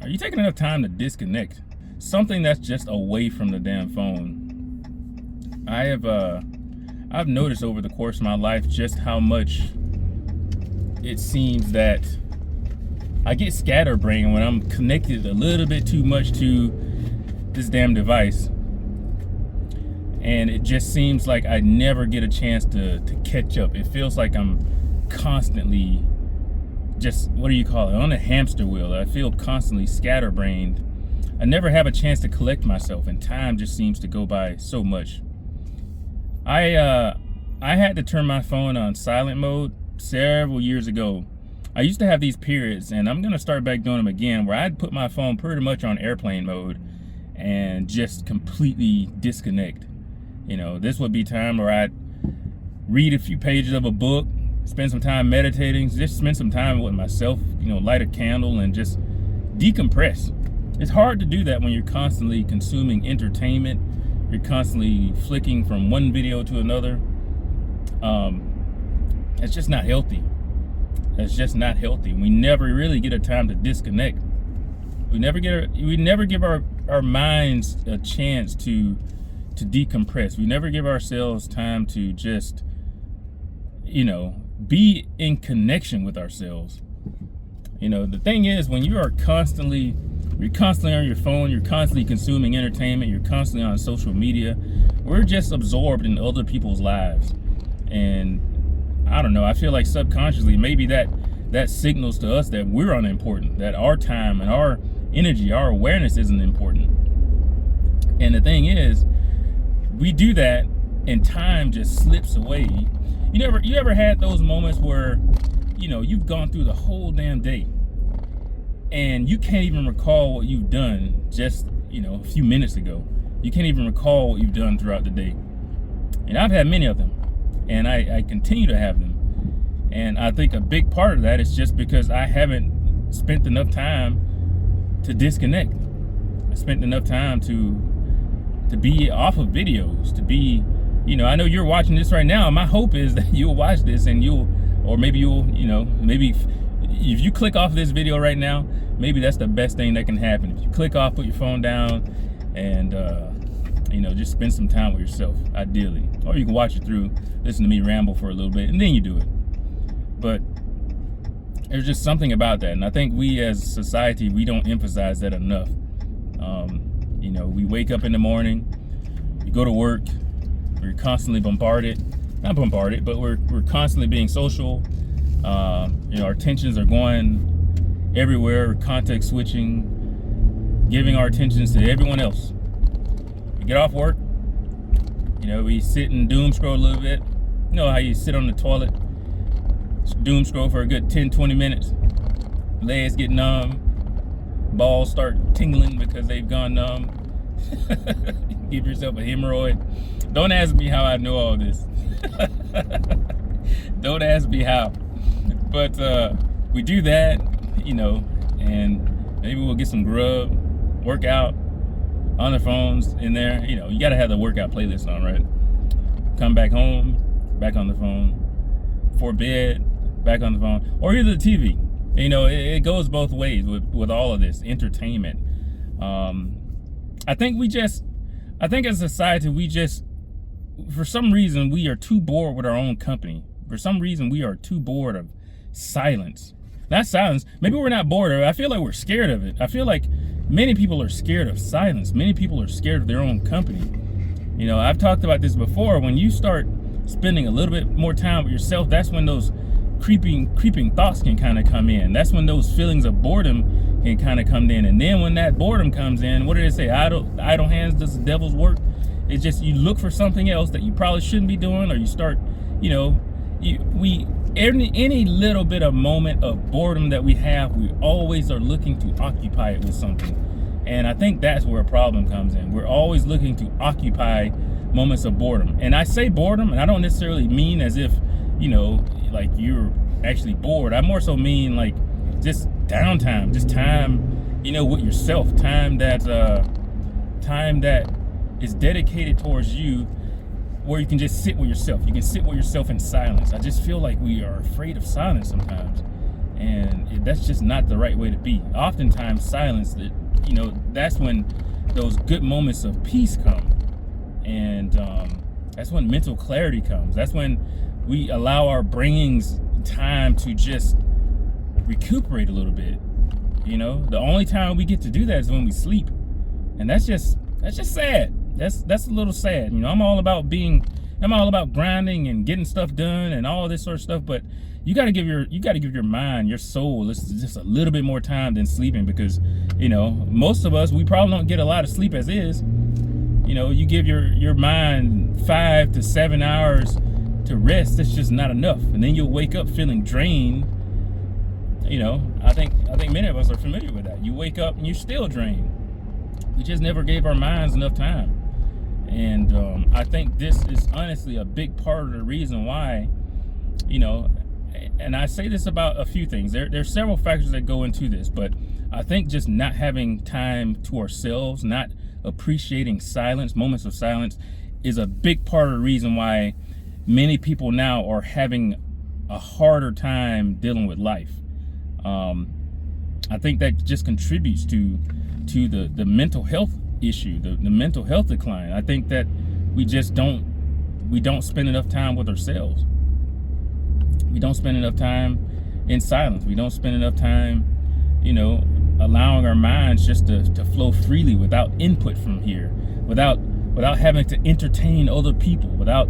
Are you taking enough time to disconnect? Something that's just away from the damn phone. I've noticed over the course of my life just how much it seems that I get scatterbrained when I'm connected a little bit too much to this damn device. And it just seems like I never get a chance to catch up. It feels like I'm constantly just, what do you call it, on a hamster wheel. I feel constantly scatterbrained. I never have a chance to collect myself, and time just seems to go by so much. I had to turn my phone on silent mode several years ago. I used to have these periods, and I'm gonna start back doing them again, where I'd put my phone pretty much on airplane mode and just completely disconnect. You know, this would be time where I'd read a few pages of a book, spend some time meditating, just spend some time with myself, you know, light a candle and just decompress. It's hard to do that when you're constantly consuming entertainment. You're constantly flicking from one video to another. It's just not healthy. It's just not healthy. We never really get a time to disconnect. We never give our minds a chance to decompress. We never give ourselves time to just, you know, be in connection with ourselves. You know, the thing is, when you're constantly on your phone, you're constantly consuming entertainment, you're constantly on social media, we're just absorbed in other people's lives. And I don't know, I feel like subconsciously maybe that signals to us that we're unimportant, that our time and our energy, our awareness isn't important. And the thing is, we do that and time just slips away. You ever had those moments where, you know, you've gone through the whole damn day and you can't even recall what you've done just, you know, a few minutes ago. You can't even recall what you've done throughout the day. And I've had many of them, and I continue to have them. And I think a big part of that is just because I haven't spent enough time to disconnect. I spent enough time to be off of videos, to be, you know, I know you're watching this right now. My hope is that you'll watch this and maybe if you click off this video right now, maybe that's the best thing that can happen. If you click off, put your phone down, and you know, just spend some time with yourself, ideally. Or you can watch it through, listen to me ramble for a little bit, and then you do it. But there's just something about that, and I think we as a society, we don't emphasize that enough. You know, we wake up in the morning, we go to work, we're constantly not bombarded, but we're constantly being social. You know, our attentions are going everywhere, context switching, giving our attentions to everyone else. We get off work, you know, we sit and doom scroll a little bit. You know how you sit on the toilet, doom scroll for a good 10-20 minutes, legs get numb, balls start tingling because they've gone numb. Give yourself a hemorrhoid. Don't ask me how I know all this. Don't ask me how. But we do that, you know, and maybe we'll get some grub, work out on the phones in there. You know, you got to have the workout playlist on, right? Come back home, back on the phone. Before bed, back on the phone. Or either the TV. You know, it goes both ways with all of this entertainment. I think as a society, for some reason, we are too bored with our own company. For some reason, we are too bored of silence. Not silence. Maybe we're not bored of it. I feel like we're scared of it. I feel like many people are scared of silence. Many people are scared of their own company. You know, I've talked about this before. When you start spending a little bit more time with yourself, that's when those creeping thoughts can kind of come in. That's when those feelings of boredom can kind of come in. And then when that boredom comes in, what do they say? Idle hands does the devil's work. It's just you look for something else that you probably shouldn't be doing, or you start, you know, any little bit of moment of boredom that we have, we always are looking to occupy it with something. And I think that's where a problem comes in. We're always looking to occupy moments of boredom. And I say boredom, and I don't necessarily mean as if, you know, like you're actually bored. I more so mean like just downtime, just time, you know, with yourself, time that is dedicated towards you, where you can just sit with yourself. You can sit with yourself in silence. I just feel like we are afraid of silence sometimes. that's just not the right way to be. Oftentimes silence, that's when those good moments of peace come, and that's when mental clarity comes. That's when we allow our brains time to just recuperate a little bit. The only time we get to do that is when we sleep, and that's just sad. That's a little sad. I'm all about grinding and getting stuff done and all this sort of stuff, but you got to give your mind, your soul, just a little bit more time than sleeping, because most of us, we probably don't get a lot of sleep as is. You give your mind 5 to 7 hours to rest. That's just not enough, and then you'll wake up feeling drained. I think many of us are familiar with that. You wake up and you're still drained. We just never gave our minds enough time. And I think this is honestly a big part of the reason why, and I say this about a few things. There's several factors that go into this, but I think just not having time to ourselves, not appreciating silence, moments of silence, is a big part of the reason why many people now are having a harder time dealing with life. I think that just contributes to the mental health issue, the mental health decline. I think that we don't spend enough time with ourselves. We don't spend enough time in silence. We don't spend enough time, allowing our minds just to flow freely without input from here, without having to entertain other people, without,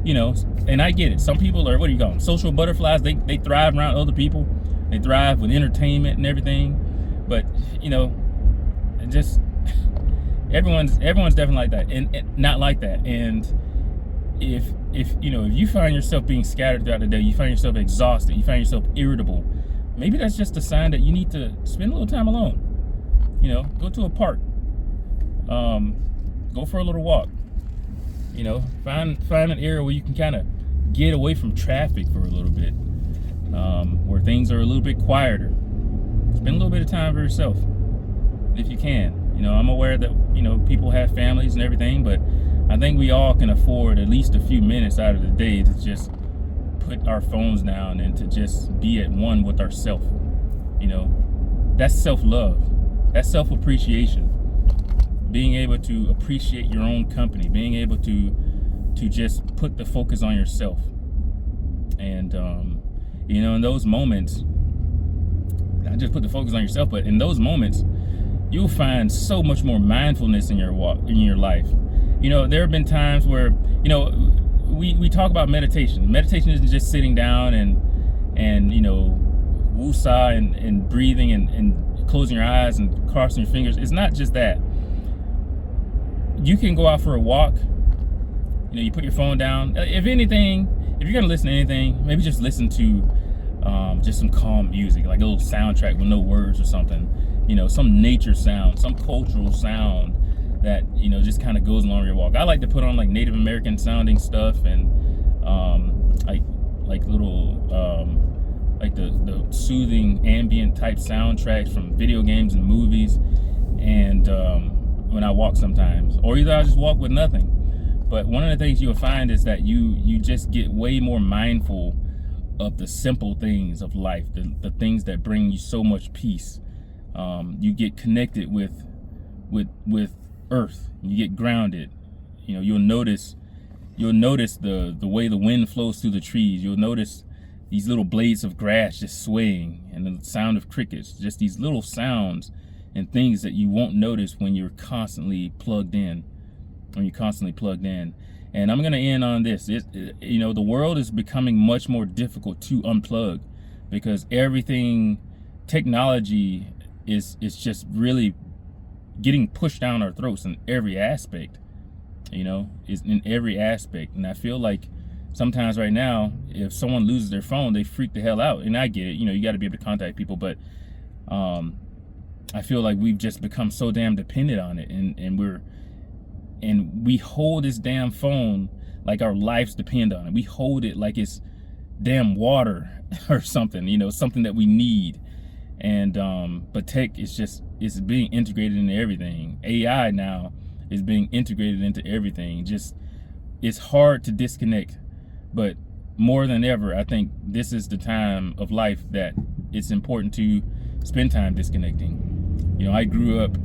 and I get it. Some people are, what do you call them? Social butterflies. They thrive around other people. They thrive with entertainment and everything. But, just everyone's definitely like that, and not like that. And if you find yourself being scattered throughout the day, you find yourself exhausted, you find yourself irritable, maybe that's just a sign that you need to spend a little time alone. Go to a park, go for a little walk, find an area where you can kind of get away from traffic for a little bit, where things are a little bit quieter. Spend a little bit of time for yourself if you can. I'm aware that people have families and everything, but I think we all can afford at least a few minutes out of the day to just put our phones down and to just be at one with ourselves. That's self-love. That's self-appreciation. Being able to appreciate your own company, being able to just put the focus on yourself. And in those moments, not just put the focus on yourself, but in those moments, you'll find so much more mindfulness in your life. There have been times where, we talk about meditation. Meditation isn't just sitting down and woosah and breathing and closing your eyes and crossing your fingers. It's not just that. You can go out for a walk. You put your phone down. If anything, if you're gonna listen to anything, maybe just listen to just some calm music, like a little soundtrack with no words or something. Some nature sound, some cultural sound that just kind of goes along your walk. I like to put on like Native American sounding stuff, and like little like the soothing ambient type soundtracks from video games and movies, and when I walk sometimes, or either I just walk with nothing. But one of the things you'll find is that you just get way more mindful of the simple things of life, the things that bring you so much peace. You get connected with earth. You get grounded. You'll notice the way the wind flows through the trees. You'll notice these little blades of grass just swaying, and the sound of crickets. Just these little sounds and things that you won't notice when you're constantly plugged in. And I'm gonna end on this. The world is becoming much more difficult to unplug, because everything, technology is just really getting pushed down our throats in every aspect. Is in every aspect. And I feel like sometimes right now, if someone loses their phone, they freak the hell out. And I get it, you got to be able to contact people, but I feel like we've just become so damn dependent on it, and we hold this damn phone like our lives depend on it. We hold it like it's damn water or something, something that we need. And but tech is being integrated into everything. AI now is being integrated into everything. It's hard to disconnect, but more than ever, I think this is the time of life that it's important to spend time disconnecting. You know, I grew up,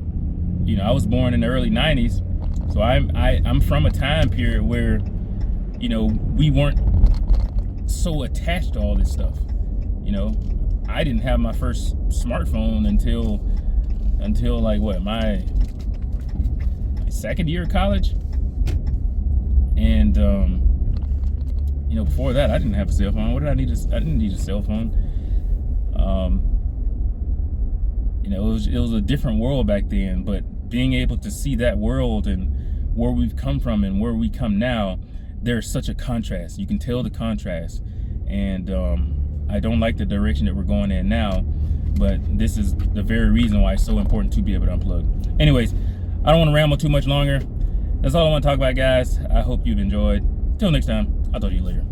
you know, I was born in the early 90s, so I'm from a time period where, you know, we weren't so attached to all this stuff. You know, I didn't have my first smartphone until like what, my second year of college. And you know, before that I didn't have a cell phone. What did I need? I didn't need a cell phone. You know, it was a different world back then, but being able to see that world and where we've come from and where we come now, there's such a contrast. You can tell the contrast. And I don't like the direction that we're going in now, but this is the very reason why it's so important to be able to unplug. Anyways, I don't want to ramble too much longer. That's all I want to talk about, guys. I hope you've enjoyed. Till next time, I'll talk to you later.